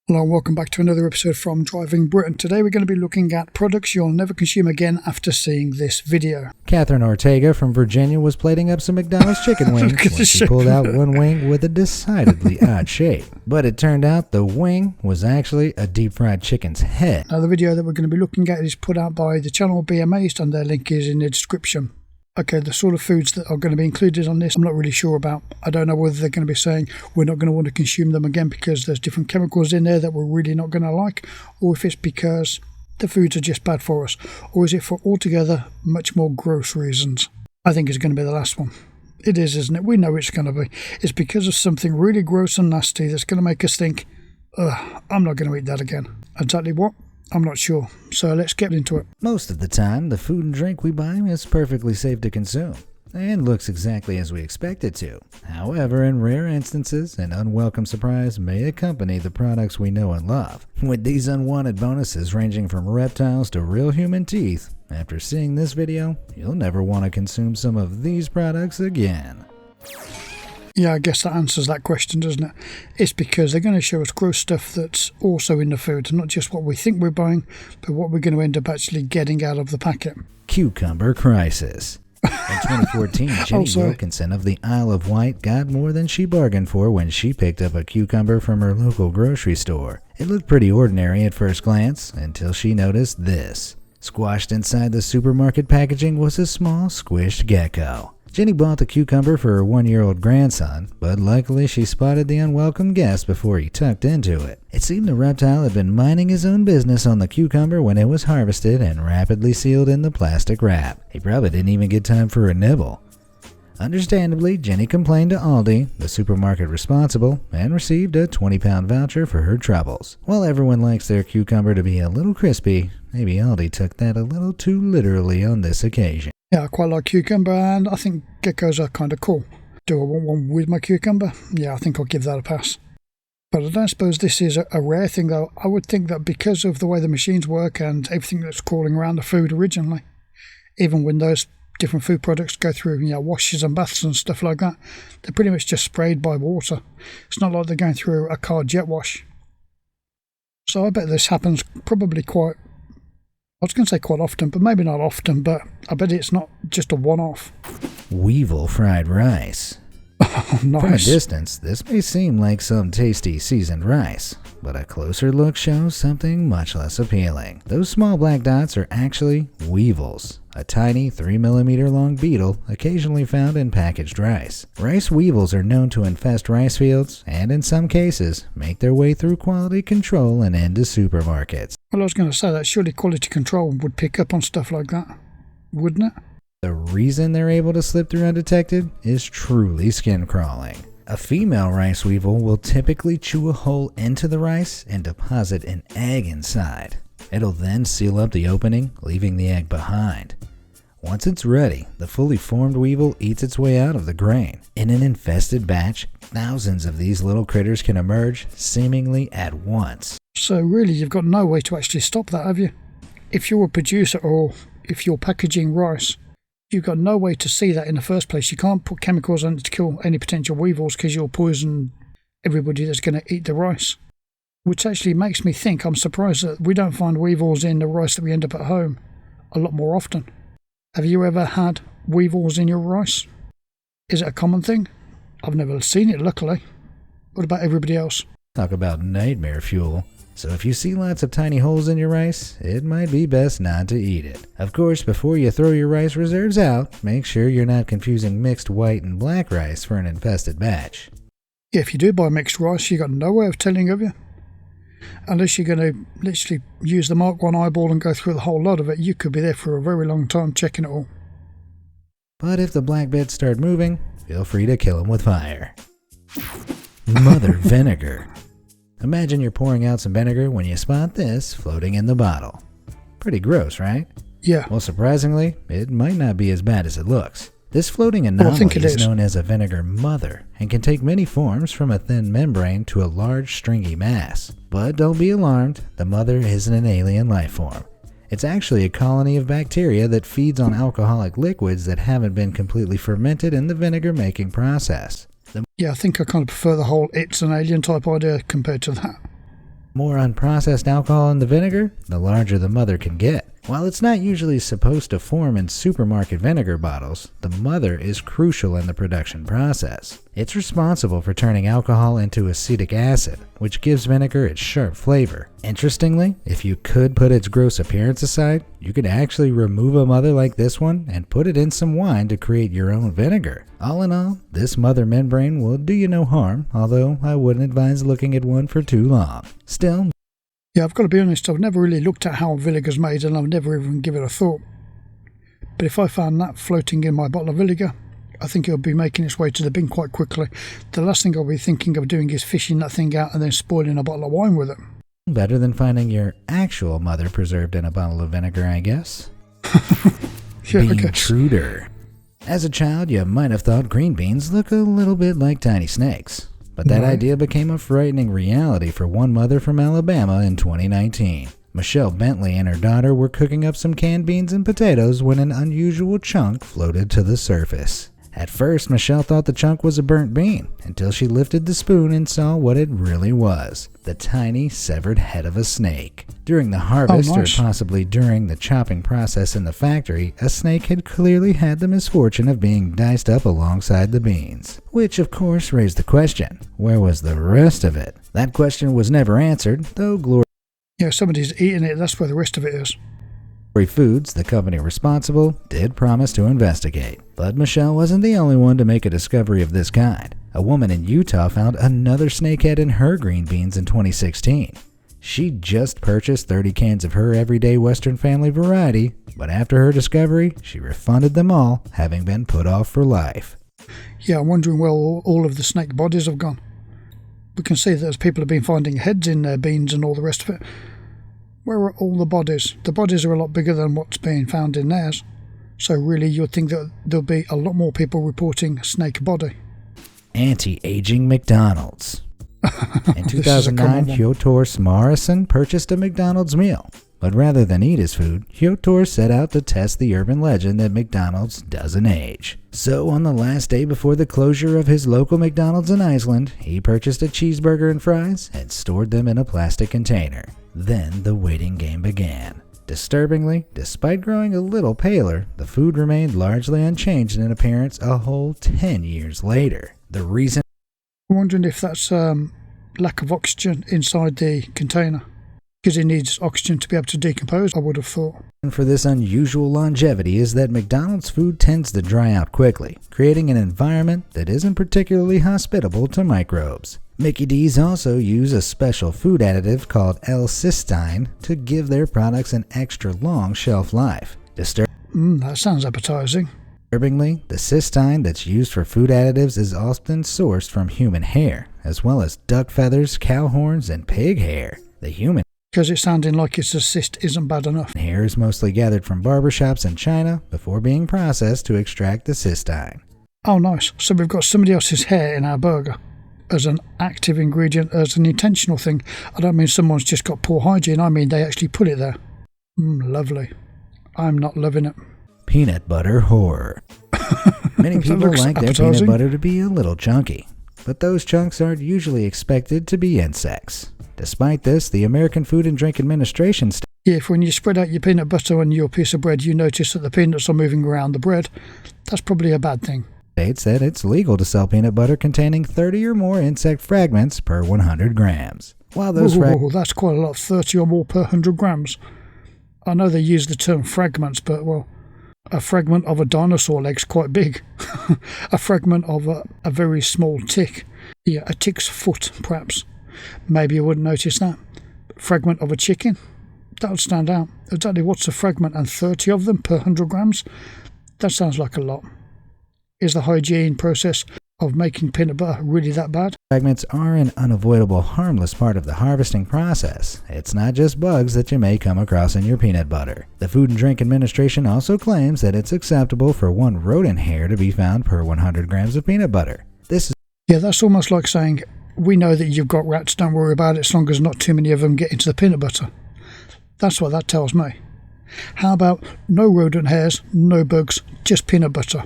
Hello and welcome back to another episode from Driving Britain. Today we're going to be looking at products you'll never consume again after seeing this video. Catherine Ortega from Virginia was plating up some McDonald's chicken wings when she pulled out one wing with a decidedly odd shape. But it turned out the wing was actually a deep fried chicken's head. Now the video that we're going to be looking at is put out by the channel Be Amazed and their link is in the description. Okay, the sort of foods that are going to be included on this, I'm not really sure about. I don't know whether they're going to be saying we're not going to want to consume them again because there's different chemicals in there that we're really not going to like, or if it's because the foods are just bad for us, or is it for altogether much more gross reasons? I think it's going to be the last one. It is, isn't it? We know it's going to be. It's because of something really gross and nasty that's going to make us think, I'm not going to eat that again. Exactly what? I'm not sure, so let's get into it. Most of the time, the food and drink we buy is perfectly safe to consume, and looks exactly as we expect it to. However, in rare instances, an unwelcome surprise may accompany the products we know and love. With these unwanted bonuses ranging from reptiles to real human teeth, after seeing this video, you'll never want to consume some of these products again. Yeah, I guess that answers that question, doesn't it? It's because they're going to show us gross stuff that's also in the food, not just what we think we're buying, but what we're going to end up actually getting out of the packet. Cucumber crisis. In 2014, Jenny Wilkinson of the Isle of Wight got more than she bargained for when she picked up a cucumber from her local grocery store. It looked pretty ordinary at first glance, until she noticed this. Squashed inside the supermarket packaging was a small, squished gecko. Jenny bought the cucumber for her 1-year-old grandson, but luckily she spotted the unwelcome guest before he tucked into it. It seemed the reptile had been minding his own business on the cucumber when it was harvested and rapidly sealed in the plastic wrap. He probably didn't even get time for a nibble. Understandably, Jenny complained to Aldi, the supermarket responsible, and received a 20-pound voucher for her troubles. While everyone likes their cucumber to be a little crispy, maybe Aldi took that a little too literally on this occasion. Yeah, I quite like cucumber and I think geckos are kind of cool. Do I want one with my cucumber? Yeah, I think I'll give that a pass. But I don't suppose this is a rare thing though. I would think that because of the way the machines work and everything that's crawling around the food originally, even when those different food products go through washes and baths and stuff like that, they're pretty much just sprayed by water. It's not like they're going through a car jet wash. So I bet this happens probably quite often, but maybe not often, but I bet it's not just a one-off. Weevil fried rice. Oh, nice. From a distance, this may seem like some tasty seasoned rice, but a closer look shows something much less appealing. Those small black dots are actually weevils, a tiny 3mm long beetle occasionally found in packaged rice. Rice weevils are known to infest rice fields and in some cases make their way through quality control and into supermarkets. Well, I was going to say that surely quality control would pick up on stuff like that, wouldn't it? The reason they're able to slip through undetected is truly skin crawling. A female rice weevil will typically chew a hole into the rice and deposit an egg inside. It'll then seal up the opening, leaving the egg behind. Once it's ready, the fully formed weevil eats its way out of the grain. In an infested batch, thousands of these little critters can emerge seemingly at once. So really, you've got no way to actually stop that, have you? If you're a producer or if you're packaging rice, you've got no way to see that in the first place. You can't put chemicals on it to kill any potential weevils because you'll poison everybody that's going to eat the rice. Which actually makes me think I'm surprised that we don't find weevils in the rice that we end up at home a lot more often. Have you ever had weevils in your rice? Is it a common thing? I've never seen it, luckily. What about everybody else? Talk about nightmare fuel. So if you see lots of tiny holes in your rice, it might be best not to eat it. Of course, before you throw your rice reserves out, make sure you're not confusing mixed white and black rice for an infested batch. Yeah, if you do buy mixed rice, you've got no way of telling, have you? Unless you're going to literally use the Mark 1 eyeball and go through the whole lot of it, you could be there for a very long time checking it all. But if the black bits start moving, feel free to kill them with fire. Mother vinegar. Imagine you're pouring out some vinegar when you spot this floating in the bottle. Pretty gross, right? Yeah. Well, surprisingly, it might not be as bad as it looks. This floating anomaly is known as a vinegar mother and can take many forms from a thin membrane to a large stringy mass. But don't be alarmed, the mother isn't an alien life form. It's actually a colony of bacteria that feeds on alcoholic liquids that haven't been completely fermented in the vinegar making process. Yeah, I think I kind of prefer the whole it's an alien type idea compared to that. more unprocessed alcohol in the vinegar, the larger the mother can get. While it's not usually supposed to form in supermarket vinegar bottles, the mother is crucial in the production process. It's responsible for turning alcohol into acetic acid, which gives vinegar its sharp flavor. Interestingly, if you could put its gross appearance aside, you could actually remove a mother like this one and put it in some wine to create your own vinegar. All in all, this mother membrane will do you no harm, although I wouldn't advise looking at one for too long. Still, yeah, I've got to be honest, I've never really looked at how vinegar's made and I've never even given it a thought. But if I found that floating in my bottle of vinegar, I think it'll be making its way to the bin quite quickly. The last thing I'll be thinking of doing is fishing that thing out and then spoiling a bottle of wine with it. Better than finding your actual mother preserved in a bottle of vinegar, I guess. Yeah, Bean Truder. As a child, you might have thought green beans look a little bit like tiny snakes. But that idea became a frightening reality for one mother from Alabama in 2019. Michelle Bentley and her daughter were cooking up some canned beans and potatoes when an unusual chunk floated to the surface. At first, Michelle thought the chunk was a burnt bean, until she lifted the spoon and saw what it really was, the tiny, severed head of a snake. During the harvest, or possibly during the chopping process in the factory, a snake had clearly had the misfortune of being diced up alongside the beans. Which, of course, raised the question, where was the rest of it? That question was never answered, though Glory somebody's eating it, that's where the rest of it is. Foods, the company responsible, did promise to investigate. But Michelle wasn't the only one to make a discovery of this kind. A woman in Utah found another snakehead in her green beans in 2016. She just purchased 30 cans of her everyday Western family variety, but after her discovery, she refunded them all, having been put off for life. Yeah, I'm wondering where all of the snake bodies have gone. We can see that as people have been finding heads in their beans and all the rest of it. Where are all the bodies? The bodies are a lot bigger than what's being found in theirs. So really you'd think that there'll be a lot more people reporting snake body. Anti-aging McDonald's. In 2009, Hyotor Morrison purchased a McDonald's meal. But rather than eat his food, Hyotor set out to test the urban legend that McDonald's doesn't age. So on the last day before the closure of his local McDonald's in Iceland, he purchased a cheeseburger and fries and stored them in a plastic container. Then the waiting game began. Disturbingly, despite growing a little paler, the food remained largely unchanged in appearance a whole 10 years later. The reason... I'm wondering if that's lack of oxygen inside the container. Because it needs oxygen to be able to decompose, I would have thought. For this unusual longevity is that McDonald's food tends to dry out quickly, creating an environment that isn't particularly hospitable to microbes. Mickey D's also use a special food additive called L-cysteine to give their products an extra long shelf life. That sounds appetizing. Disturbingly, the cysteine that's used for food additives is often sourced from human hair, as well as duck feathers, cow horns, and pig hair. The human because it's sounding like its cyst isn't bad enough. Hair is mostly gathered from barbershops in China before being processed to extract the cysteine. Oh, nice. So we've got somebody else's hair in our burger as an active ingredient, as an intentional thing. I don't mean someone's just got poor hygiene. I mean they actually put it there. Lovely. I'm not loving it. Peanut butter horror. Many people like their peanut butter to be a little chunky, but those chunks aren't usually expected to be insects. Despite this, the American Food and Drug Administration if when you spread out your peanut butter on your piece of bread, you notice that the peanuts are moving around the bread, that's probably a bad thing. States that it's legal to sell peanut butter containing 30 or more insect fragments per 100 grams. While those that's quite a lot, 30 or more per 100 grams. I know they use the term fragments, but, well, a fragment of a dinosaur leg's quite big. A fragment of a very small tick. Yeah, a tick's foot, perhaps. Maybe you wouldn't notice that. Fragment of a chicken? That would stand out. Exactly what's a fragment and 30 of them per 100 grams? That sounds like a lot. Is the hygiene process of making peanut butter really that bad? Fragments are an unavoidable, harmless part of the harvesting process. It's not just bugs that you may come across in your peanut butter. The Food and Drug Administration also claims that it's acceptable for 1 rodent hair to be found per 100 grams of peanut butter. Yeah, that's almost like saying, we know that you've got rats, don't worry about it as long as not too many of them get into the peanut butter. That's what that tells me. How about no rodent hairs, no bugs, just peanut butter?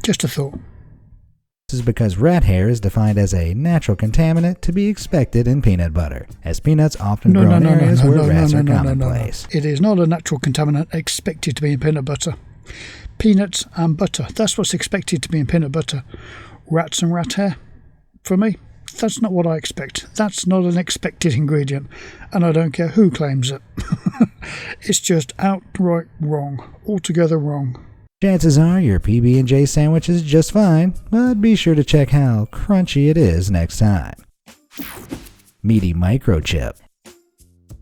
Just a thought. This is because rat hair is defined as a natural contaminant to be expected in peanut butter, as peanuts often grow in areas where rats are commonplace. It is not a natural contaminant expected to be in peanut butter. Peanuts and butter, that's what's expected to be in peanut butter. Rats and rat hair, for me, that's not what I expect. That's not an expected ingredient, and I don't care who claims it. It's just outright wrong, altogether wrong. Chances are your PB&J sandwich is just fine, but be sure to check how crunchy it is next time. Meaty microchip.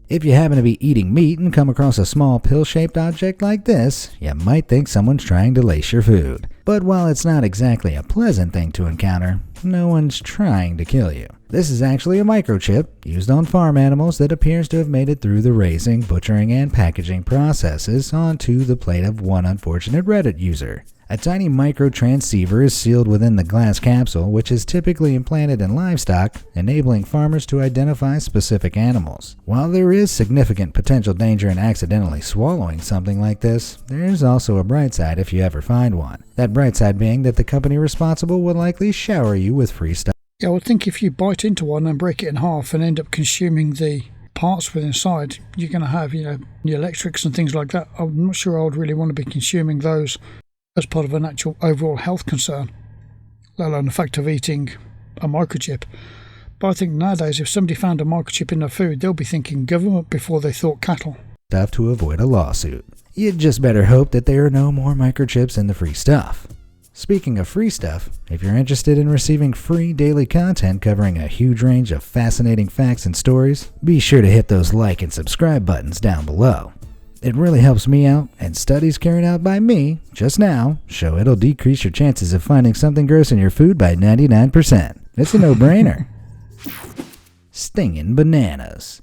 If you happen to be eating meat and come across a small pill-shaped object like this, you might think someone's trying to lace your food. But while it's not exactly a pleasant thing to encounter, no one's trying to kill you. This is actually a microchip used on farm animals that appears to have made it through the raising, butchering, and packaging processes onto the plate of one unfortunate Reddit user. A tiny microtransceiver is sealed within the glass capsule, which is typically implanted in livestock, enabling farmers to identify specific animals. While there is significant potential danger in accidentally swallowing something like this, there's also a bright side if you ever find one. That bright side being that the company responsible will likely shower you with free stuff. Yeah, I would think if you bite into one and break it in half and end up consuming the parts within inside, you're going to have, the electrics and things like that. I'm not sure I would really want to be consuming those as part of an actual overall health concern, let alone the fact of eating a microchip. But I think nowadays, if somebody found a microchip in their food, they'll be thinking government before they thought cattle. Stuff to avoid a lawsuit. You'd just better hope that there are no more microchips in the free stuff. Speaking of free stuff, if you're interested in receiving free daily content covering a huge range of fascinating facts and stories, be sure to hit those like and subscribe buttons down below. It really helps me out, and studies carried out by me just now show it'll decrease your chances of finding something gross in your food by 99%. It's a no-brainer. Stinging bananas.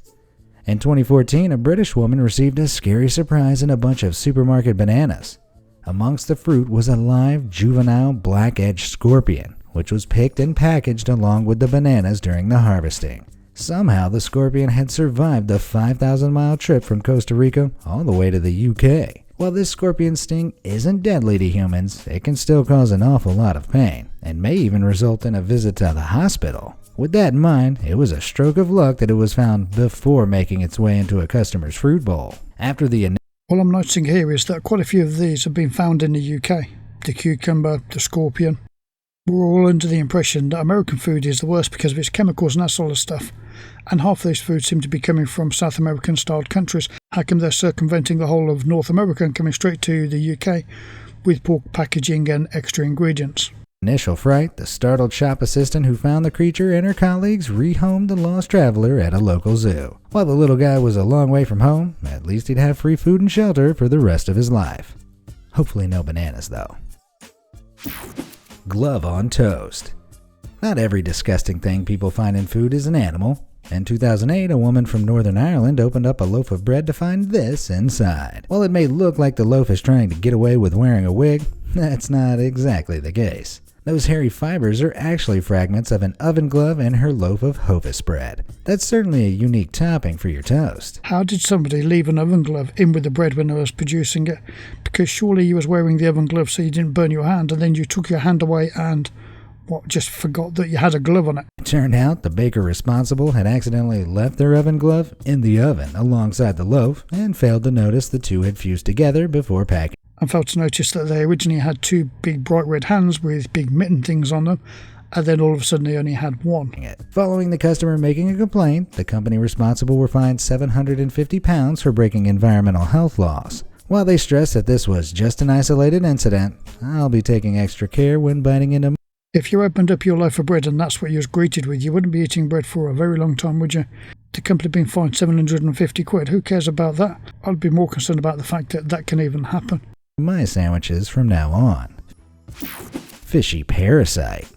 In 2014, a British woman received a scary surprise in a bunch of supermarket bananas. Amongst the fruit was a live, juvenile, black-edged scorpion, which was picked and packaged along with the bananas during the harvesting. Somehow, the scorpion had survived the 5,000-mile trip from Costa Rica all the way to the UK. While this scorpion sting isn't deadly to humans, it can still cause an awful lot of pain, and may even result in a visit to the hospital. With that in mind, it was a stroke of luck that it was found before making its way into a customer's fruit bowl. After the All I'm noticing here is that quite a few of these have been found in the UK. The cucumber, the scorpion. We're all under the impression that American food is the worst because of its chemicals and that sort of stuff. And half of those foods seem to be coming from South American-styled countries. How come they're circumventing the whole of North America and coming straight to the UK with poor packaging and extra ingredients? Initial fright, the startled shop assistant who found the creature and her colleagues rehomed the lost traveler at a local zoo. While the little guy was a long way from home, at least he'd have free food and shelter for the rest of his life. Hopefully no bananas, though. Glove on toast. Not every disgusting thing people find in food is an animal. In 2008, a woman from Northern Ireland opened up a loaf of bread to find this inside. While it may look like the loaf is trying to get away with wearing a wig, that's not exactly the case. Those hairy fibers are actually fragments of an oven glove and her loaf of Hovis bread. That's certainly a unique topping for your toast. How did somebody leave an oven glove in with the bread when they was producing it? Because surely you was wearing the oven glove so you didn't burn your hand, and then you took your hand away and, just forgot that you had a glove on it. It turned out the baker responsible had accidentally left their oven glove in the oven alongside the loaf and failed to notice the two had fused together before packing. And failed to notice that they originally had two big bright red hands with big mitten things on them, and then all of a sudden they only had one. Following the customer making a complaint, the company responsible were fined £750 for breaking environmental health laws. While they stressed that this was just an isolated incident, I'll be taking extra care when biting into. If you opened up your loaf of bread and that's what you was greeted with, you wouldn't be eating bread for a very long time, would you? The company being fined £750, who cares about that? I'd be more concerned about the fact that that can even happen. My sandwiches from now on. Fishy parasite.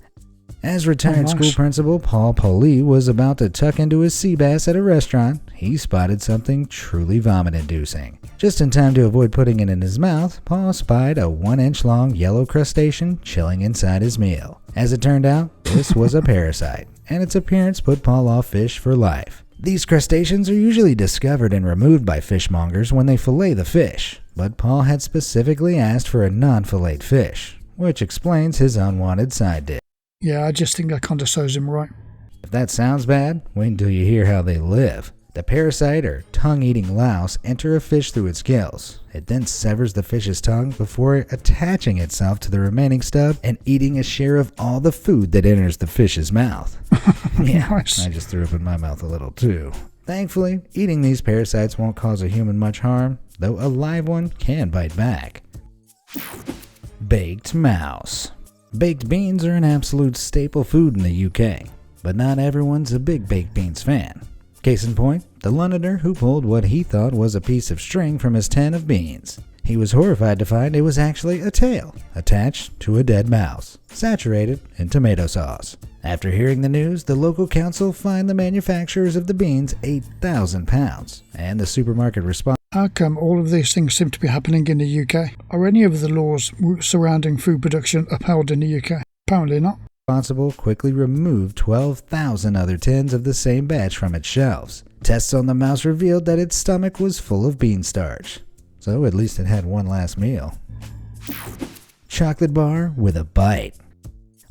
As retired school principal Paul Poley was about to tuck into his sea bass at a restaurant, he spotted something truly vomit-inducing. Just in time to avoid putting it in his mouth, Paul spied a 1-inch long yellow crustacean chilling inside his meal. As it turned out, this was a parasite, and its appearance put Paul off fish for life. These crustaceans are usually discovered and removed by fishmongers when they fillet the fish, but Paul had specifically asked for a non-filleted fish, which explains his unwanted side dish. Yeah, I just think that kind of serves him right. If that sounds bad, wait until you hear how they live. The parasite or tongue-eating louse enter a fish through its gills. It then severs the fish's tongue before attaching itself to the remaining stub and eating a share of all the food that enters the fish's mouth. Yeah, Nice. I just threw up in my mouth a little too. Thankfully, eating these parasites won't cause a human much harm, though a live one can bite back. Baked mouse. Baked beans are an absolute staple food in the UK, but not everyone's a big baked beans fan. Case in point, the Londoner who pulled what he thought was a piece of string from his tin of beans. He was horrified to find it was actually a tail attached to a dead mouse, saturated in tomato sauce. After hearing the news, the local council fined the manufacturers of the beans £8,000, and the supermarket responded. How come all of these things seem to be happening in the UK? Are any of the laws surrounding food production upheld in the UK? Apparently not. Responsible quickly removed 12,000 other tins of the same batch from its shelves. Tests on the mouse revealed that its stomach was full of bean starch, so at least it had one last meal. Chocolate bar with a bite.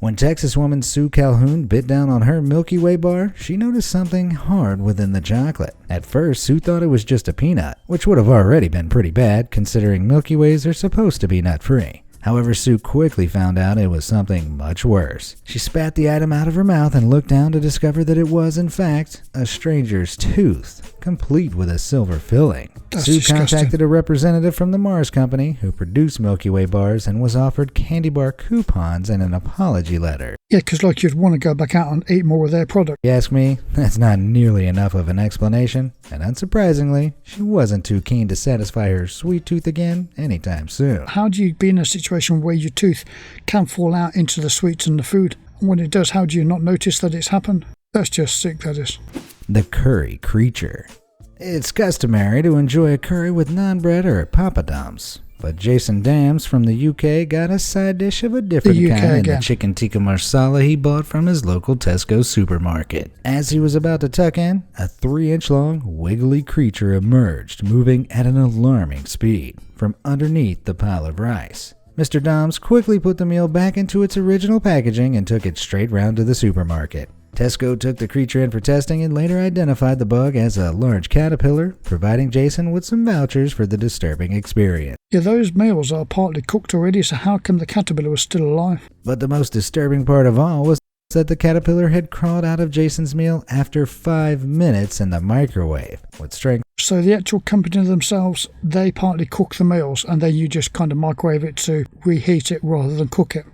When Texas woman Sue Calhoun bit down on her Milky Way bar, she noticed something hard within the chocolate. At first, Sue thought it was just a peanut, which would have already been pretty bad considering Milky Ways are supposed to be nut-free. However, Sue quickly found out it was something much worse. She spat the item out of her mouth and looked down to discover that it was, in fact, a stranger's tooth, complete with a silver filling. That's Sue disgusting. contacted a representative from the Mars Company, who produced Milky Way bars, and was offered candy bar coupons and an apology letter. Yeah, because like you'd want to go back out and eat more of their product. You ask me, that's not nearly enough of an explanation, and unsurprisingly, she wasn't too keen to satisfy her sweet tooth again anytime soon. How do you be in a situation where your tooth can fall out into the sweets and the food? And when it does, how do you not notice that it's happened? That's just sick, that is. The curry creature. It's customary to enjoy a curry with naan bread or papadums, but Jason Dams from the UK got a side dish of a different The UK kind in the again. chicken tikka marsala he bought from his local Tesco supermarket. As he was about to tuck in, a 3-inch long, wiggly creature emerged, moving at an alarming speed from underneath the pile of rice. Mr. Dams quickly put the meal back into its original packaging and took it straight round to the supermarket. Tesco took the creature in for testing and later identified the bug as a large caterpillar, providing Jason with some vouchers for the disturbing experience. Yeah, those meals are partly cooked already, so how come the caterpillar was still alive? But the most disturbing part of all was that the caterpillar had crawled out of Jason's meal after 5 minutes in the microwave with strength. So the actual company themselves, they partly cook the meals and then you just kind of microwave it to reheat it rather than cook it.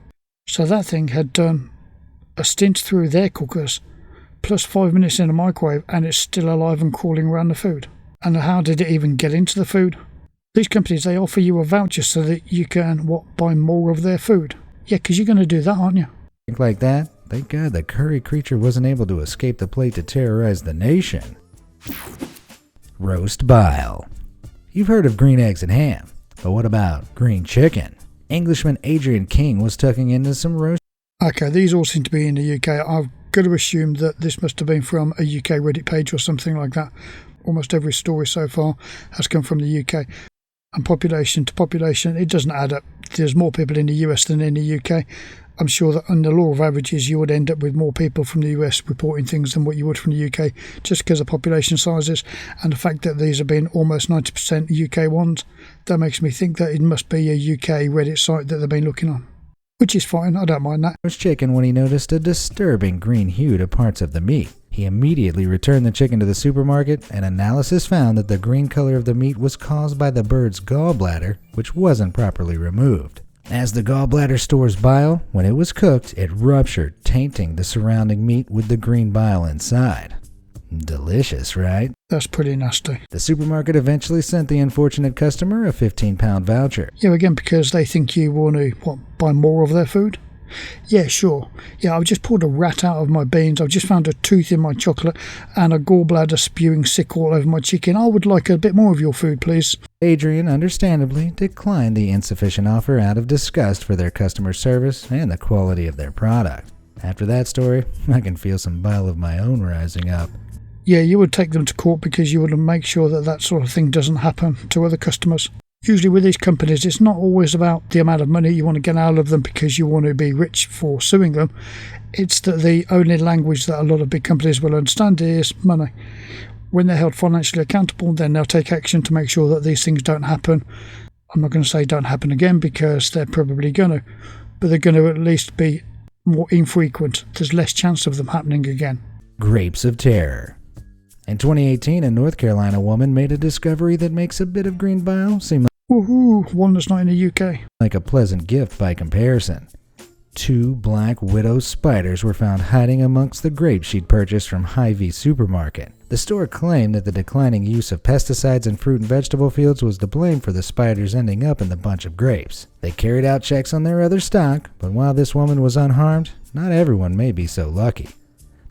So that thing had done a stint through their cookers, plus 5 minutes in the microwave, and it's still alive and crawling around the food. And how did it even get into the food? These companies, they offer you a voucher so that you can, buy more of their food. Yeah, because you're going to do that, aren't you? Like that, thank God the curry creature wasn't able to escape the plate to terrorize the nation. Roast bile. You've heard of green eggs and ham, but what about green chicken? Englishman Adrian King was tucking into some roast. Okay, these all seem to be in the UK. I've got to assume that this must have been from a UK Reddit page or something like that. Almost every story so far has come from the UK. And population to population, it doesn't add up. There's more people in the US than in the UK. I'm sure that under law of averages, you would end up with more people from the US reporting things than what you would from the UK, just because of population sizes and the fact that these have been almost 90% UK ones. That makes me think that it must be a UK Reddit site that they've been looking on. Which is fine, I don't mind that. Chicken when he noticed a disturbing green hue to parts of the meat. He immediately returned the chicken to the supermarket, and analysis found that the green color of the meat was caused by the bird's gallbladder, which wasn't properly removed. As the gallbladder stores bile, when it was cooked, it ruptured, tainting the surrounding meat with the green bile inside. Delicious, right? That's pretty nasty. The supermarket eventually sent the unfortunate customer a £15 voucher. Yeah, again, because they think you want to, buy more of their food? Yeah, sure. Yeah, I've just pulled a rat out of my beans. I've just found a tooth in my chocolate and a gallbladder spewing sick all over my chicken. I would like a bit more of your food, please. Adrian, understandably, declined the insufficient offer out of disgust for their customer service and the quality of their product. After that story, I can feel some bile of my own rising up. Yeah, you would take them to court because you would make sure that that sort of thing doesn't happen to other customers. Usually with these companies, it's not always about the amount of money you want to get out of them because you want to be rich for suing them. It's that the only language that a lot of big companies will understand is money. When they're held financially accountable, then they'll take action to make sure that these things don't happen. I'm not going to say don't happen again because they're probably going to, but they're going to at least be more infrequent. There's less chance of them happening again. Grapes of terror. In 2018, a North Carolina woman made a discovery that makes a bit of green bile seem Woohoo! One that's not in the UK. like a pleasant gift by comparison. 2 black widow spiders were found hiding amongst the grapes she'd purchased from Hy-Vee supermarket. The store claimed that the declining use of pesticides in fruit and vegetable fields was to blame for the spiders ending up in the bunch of grapes. They carried out checks on their other stock, but while this woman was unharmed, not everyone may be so lucky.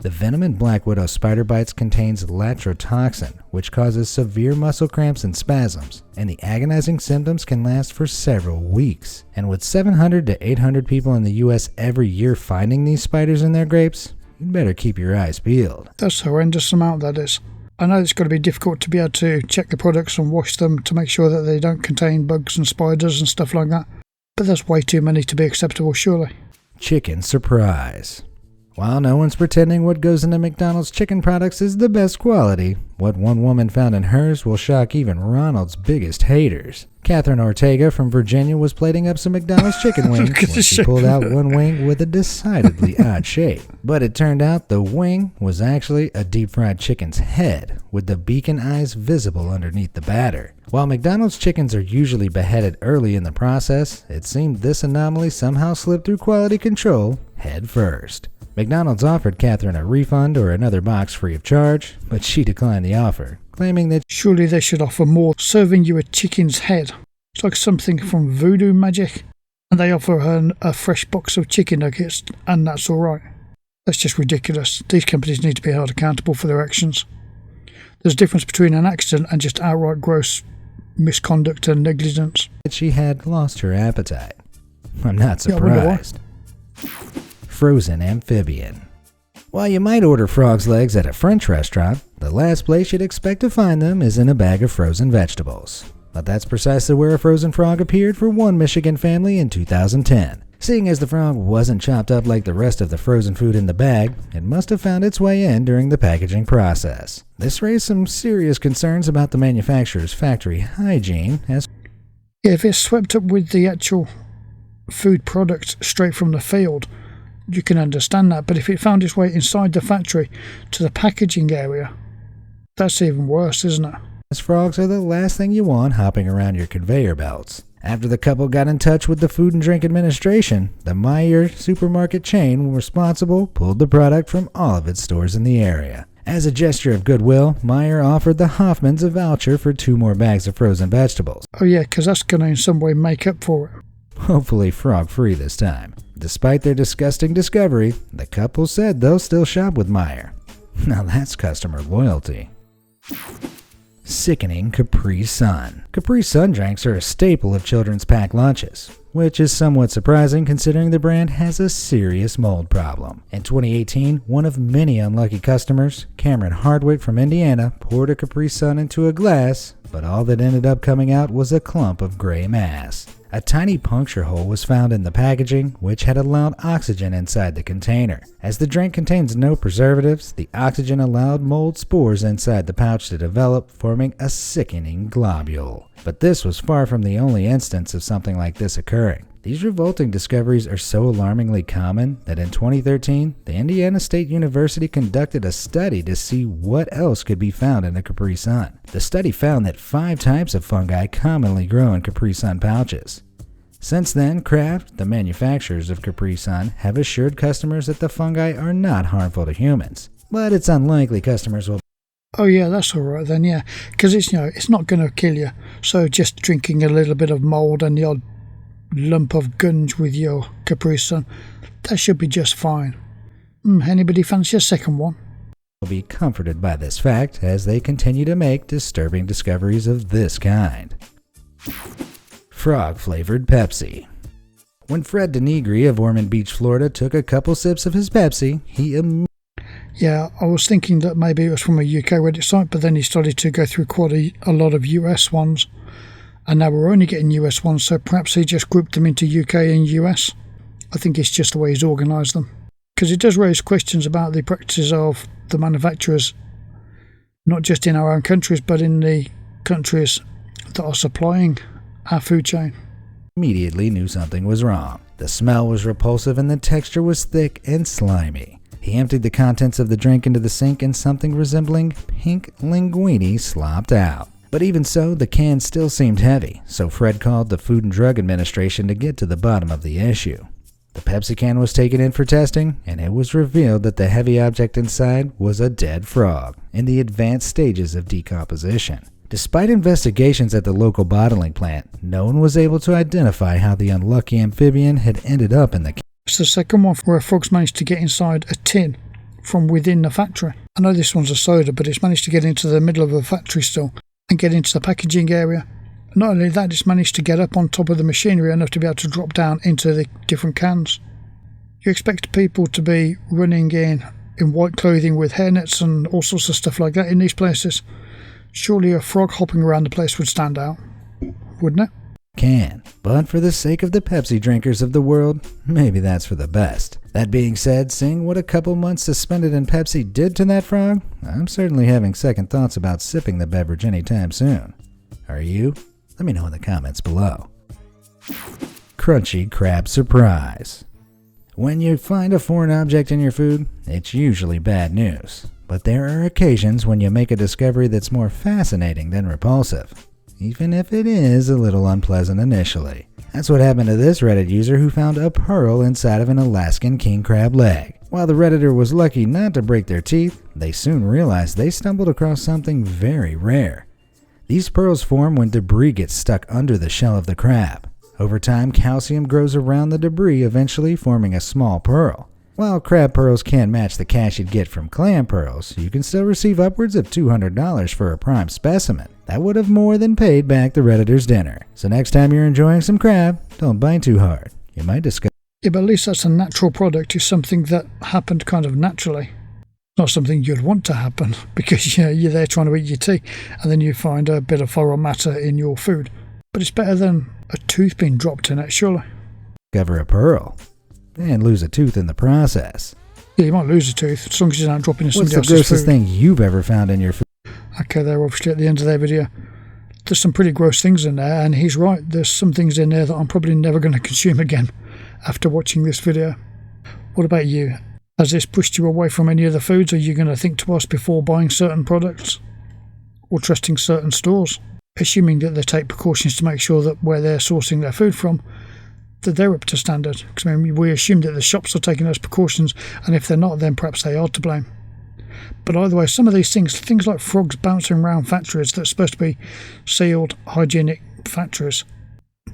The venom in black widow spider bites contains latrotoxin, which causes severe muscle cramps and spasms, and the agonizing symptoms can last for several weeks. And with 700 to 800 people in the US every year finding these spiders in their grapes, you'd better keep your eyes peeled. That's a horrendous amount, that is. I know it's got to be difficult to be able to check the products and wash them to make sure that they don't contain bugs and spiders and stuff like that, but that's way too many to be acceptable, surely. Chicken surprise. While no one's pretending what goes into McDonald's chicken products is the best quality, what one woman found in hers will shock even Ronald's biggest haters. Catherine Ortega from Virginia was plating up some McDonald's chicken wings when she pulled out one wing with a decidedly odd shape. But it turned out the wing was actually a deep-fried chicken's head, with the beacon eyes visible underneath the batter. While McDonald's chickens are usually beheaded early in the process, it seemed this anomaly somehow slipped through quality control head first. McDonald's offered Catherine a refund or another box free of charge, but she declined the offer, claiming that surely they should offer more. Serving you a chicken's head, it's like something from voodoo magic, and they offer her a fresh box of chicken nuggets, and that's alright. That's just ridiculous. These companies need to be held accountable for their actions. There's a difference between an accident and just outright gross misconduct and negligence. she had lost her appetite. I'm not surprised. Frozen amphibian. While you might order frog's legs at a French restaurant, the last place you'd expect to find them is in a bag of frozen vegetables. But that's precisely where a frozen frog appeared for one Michigan family in 2010. Seeing as the frog wasn't chopped up like the rest of the frozen food in the bag, it must have found its way in during the packaging process. This raised some serious concerns about the manufacturer's factory hygiene, as if it's swept up with the actual food product straight from the field, you can understand that, but if it found its way inside the factory to the packaging area, that's even worse, isn't it? as frogs are the last thing you want hopping around your conveyor belts. After the couple got in touch with the Food and Drink Administration, the Meijer supermarket chain responsible pulled the product from all of its stores in the area. As a gesture of goodwill, Meijer offered the Hoffmans a voucher for 2 more bags of frozen vegetables. Oh yeah, because that's going to in some way make up for it. Hopefully frog-free this time. Despite their disgusting discovery, the couple said they'll still shop with Meijer. Now that's customer loyalty. Sickening Capri Sun. Capri Sun drinks are a staple of children's packed lunches, which is somewhat surprising considering the brand has a serious mold problem. In 2018, one of many unlucky customers, Cameron Hardwick from Indiana, poured a Capri Sun into a glass, but all that ended up coming out was a clump of gray mass. A tiny puncture hole was found in the packaging, which had allowed oxygen inside the container. As the drink contains no preservatives, the oxygen allowed mold spores inside the pouch to develop, forming a sickening globule. But this was far from the only instance of something like this occurring. These revolting discoveries are so alarmingly common that in 2013, the Indiana State University conducted a study to see what else could be found in a Capri Sun. The study found that 5 types of fungi commonly grow in Capri Sun pouches. Since then, Kraft, the manufacturers of Capri Sun, have assured customers that the fungi are not harmful to humans. But it's unlikely customers will. Oh yeah, that's alright then, yeah. Because it's not going to kill you. So just drinking a little bit of mould and the odd lump of gunge with your Capri Sun, that should be just fine. Anybody fancy a second one? Will be comforted by this fact as they continue to make disturbing discoveries of this kind. Frog-flavored Pepsi. When Fred Denigri of Ormond Beach, Florida took a couple sips of his Pepsi, he Yeah, I was thinking that maybe it was from a UK Reddit site, but then he started to go through quite a lot of US ones. and now we're only getting US ones, so perhaps he just grouped them into UK and US. I think it's just the way he's organised them. Because it does raise questions about the practices of the manufacturers, not just in our own countries, but in the countries that are supplying our food chain. Immediately knew something was wrong. The smell was repulsive and the texture was thick and slimy. He emptied the contents of the drink into the sink and something resembling pink linguine slopped out. But even so, the can still seemed heavy, so Fred called the Food and Drug Administration to get to the bottom of the issue. The Pepsi can was taken in for testing, and it was revealed that the heavy object inside was a dead frog in the advanced stages of decomposition. Despite investigations at the local bottling plant, no one was able to identify how the unlucky amphibian had ended up in the can. It's the second one where frogs managed to get inside a tin from within the factory. I know this one's a soda, but it's managed to get into the middle of a factory still and get into the packaging area. Not only that, it's managed to get up on top of the machinery enough to be able to drop down into the different cans. You expect people to be running in white clothing with hairnets and all sorts of stuff like that in these places. Surely a frog hopping around the place would stand out, wouldn't it? Can, but for the sake of the Pepsi drinkers of the world, maybe that's for the best. That being said, seeing what a couple months suspended in Pepsi did to that frog, I'm certainly having second thoughts about sipping the beverage anytime soon. Are you? Let me know in the comments below. Crunchy Crab Surprise. When you find a foreign object in your food, it's usually bad news. But there are occasions when you make a discovery that's more fascinating than repulsive, even if it is a little unpleasant initially. That's what happened to this Reddit user who found a pearl inside of an Alaskan king crab leg. While the Redditor was lucky not to break their teeth, they soon realized they stumbled across something very rare. These pearls form when debris gets stuck under the shell of the crab. Over time, calcium grows around the debris, eventually forming a small pearl. While crab pearls can't match the cash you'd get from clam pearls, you can still receive upwards of $200 for a prime specimen. That would have more than paid back the Redditor's dinner. So next time you're enjoying some crab, don't bite too hard. You might discover... Yeah, but at least that's a natural product. It's something that happened kind of naturally. Not something you'd want to happen because you're there trying to eat your tea and then you find a bit of foreign matter in your food. But it's better than a tooth being dropped in it, surely. Discover a pearl and lose a tooth in the process. Yeah, you might lose a tooth as long as you're not dropping in somebody else's food. What's the grossest thing you've ever found in your food? Okay, they're obviously at the end of their video. There's some pretty gross things in there, and he's right. There's some things in there that I'm probably never going to consume again after watching this video. What about you? Has this pushed you away from any of the foods? Are you going to think twice before buying certain products or trusting certain stores? Assuming that they take precautions to make sure that where they're sourcing their food from, that they're up to standard. Because I mean, we assume that the shops are taking those precautions, and if they're not, then perhaps they are to blame. But either way, some of these things like frogs bouncing around factories that are supposed to be sealed, hygienic factories,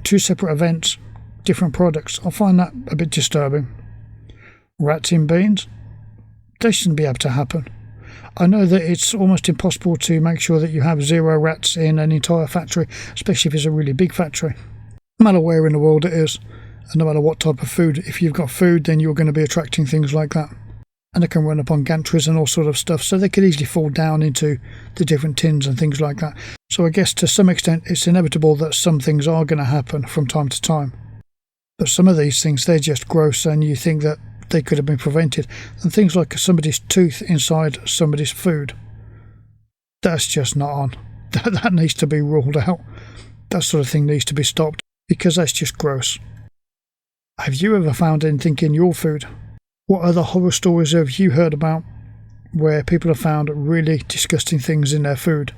two separate events, different products, I find that a bit disturbing. Rats in beans? They shouldn't be able to happen. I know that it's almost impossible to make sure that you have 0 rats in an entire factory, especially if it's a really big factory. No matter where in the world it is, and no matter what type of food, if you've got food, then you're going to be attracting things like that. And they can run up on gantries and all sort of stuff, so they could easily fall down into the different tins and things like that. So I guess to some extent it's inevitable that some things are going to happen from time to time. But some of these things, they're just gross, and you think that they could have been prevented. And things like somebody's tooth inside somebody's food, that's just not on. That needs to be ruled out. That sort of thing needs to be stopped, because that's just gross. Have you ever found anything in your food? What other horror stories have you heard about where people have found really disgusting things in their food?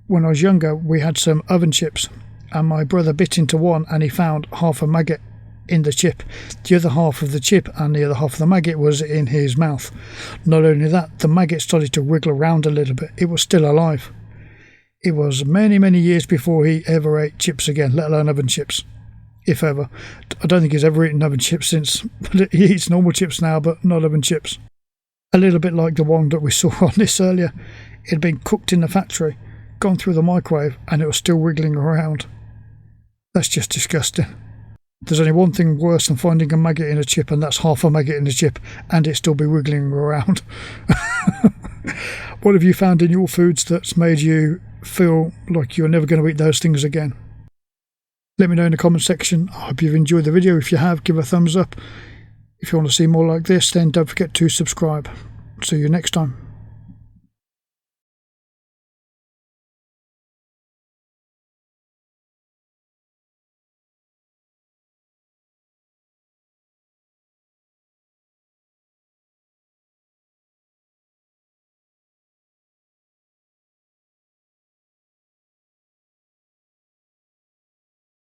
When I was younger, we had some oven chips, and my brother bit into one and he found half a maggot in the chip. The other half of the chip and the other half of the maggot was in his mouth. Not only that, the maggot started to wriggle around a little bit. It was still alive. It was many, many years before he ever ate chips again, let alone oven chips. If ever. I don't think he's ever eaten oven chips since. He eats normal chips now, but not oven chips. A little bit like the one that we saw on this earlier. It had been cooked in the factory, gone through the microwave, and it was still wriggling around. That's just disgusting. There's only one thing worse than finding a maggot in a chip, and that's half a maggot in a chip, and it still be wriggling around. What have you found in your foods that's made you feel like you're never going to eat those things again? Let me know in the comment section. I hope you've enjoyed the video. If you have, give a thumbs up. If you want to see more like this, then don't forget to subscribe. See you next time.